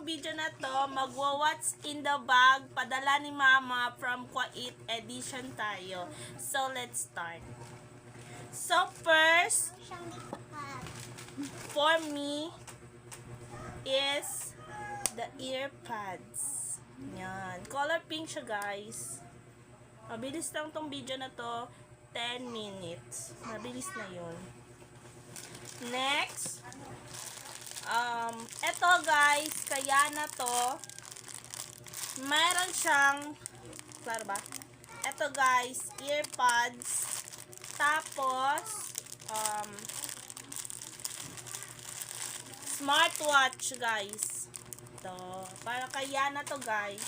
video na to, magwa-what's in the bag, padala ni Mama from Kuwait edition tayo. So, let's start. So, first, for me, is the earpads. Yan. Color pink siya, guys. Mabilis lang tong video na to. 10 minutes. Mabilis na yun. Next, eto guys, kaya na to, mayroon siyang, klaro ba? Eto guys, earpods, tapos, smartwatch guys. Ito, para kaya na to guys.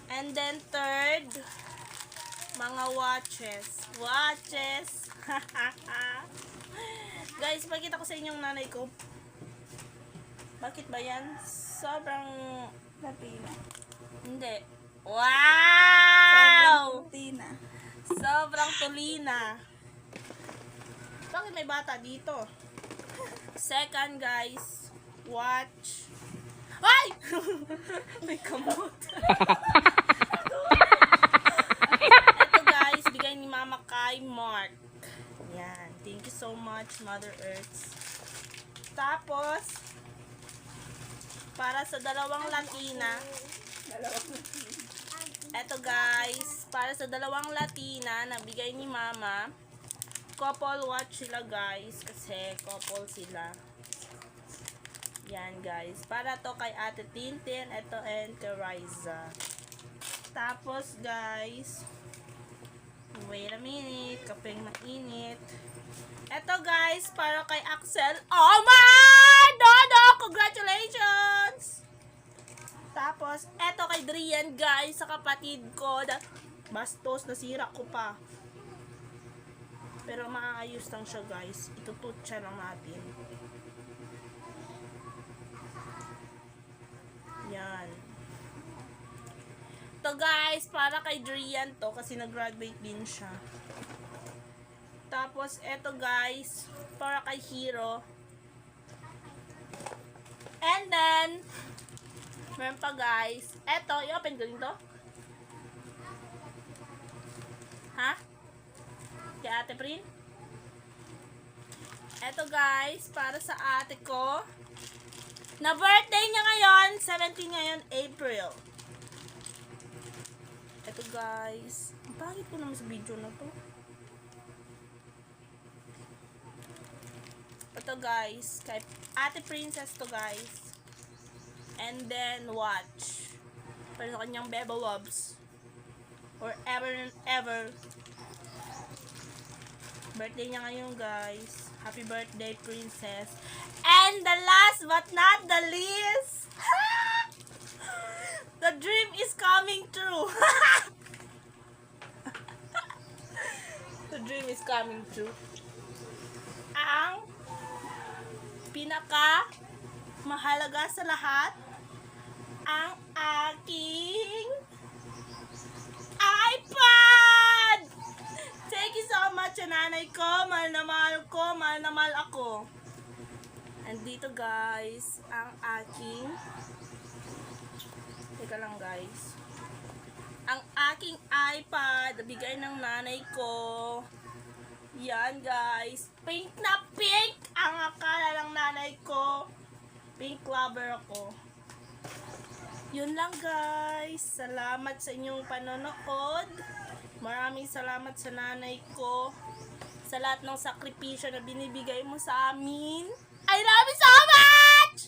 And then third, mga watches. Guys, pakita ko sa inyong nanay ko. Bakit ba yan? Sobrang Latina. hindi. Wow! Sobrang Latina. Sobrang tulina. Bakit may bata dito? Second guys, watch. Ay! May kamot. Ito guys, bigay ni Mama kay Mark. Yan. Thank you so much, Mother Earth. Tapos, para sa dalawang Latina, eto guys, para sa dalawang Latina na bigay ni Mama, couple watch sila guys, kasi couple sila. Yan guys. Para to kay Ate Tintin, eto and kay Riza. Tapos guys, wait a minute, kapeng mainit. Eto guys, para kay Axel. Oh my! Dodo! Congratulations! Tapos, eto kay Drian guys, sa kapatid ko. Bastos, nasira ko pa. Pero maayos lang siya guys. Itututsa lang natin. Yan. To guys, para kay Drian to kasi nag-graduate din siya. Tapos eto guys, para kay Hero. And then meron pa guys, eto, i-open ko din to. Ha? Kay Ate Prin. Eto guys, para sa ate ko. Na birthday niya ngayon, 17 ngayon, April. Ito guys. Ang pangit ko naman sa video na to. Ito guys. Kay Ate Princess to guys. And then watch. Para sa kanyang Beba Wobs. Forever and ever. Birthday niya ngayon guys. Happy birthday, Princess. And the last but not the least, the dream is coming true. The dream is coming true. Ang pinaka mahalaga sa lahat, ang aking iPad! Thank you so much, nanay ko. Mahal na mahal ko. Mahal na mahal ako. Andito guys, ang aking, teka lang guys, ang aking iPad, bigay ng nanay ko. Yan guys, pink na pink ang akala ng nanay ko. Pink lover ako. Yun lang guys, salamat sa inyong panonood. Maraming salamat sa nanay ko sa lahat ng sakripisyo na binibigay mo sa amin. I love you so much!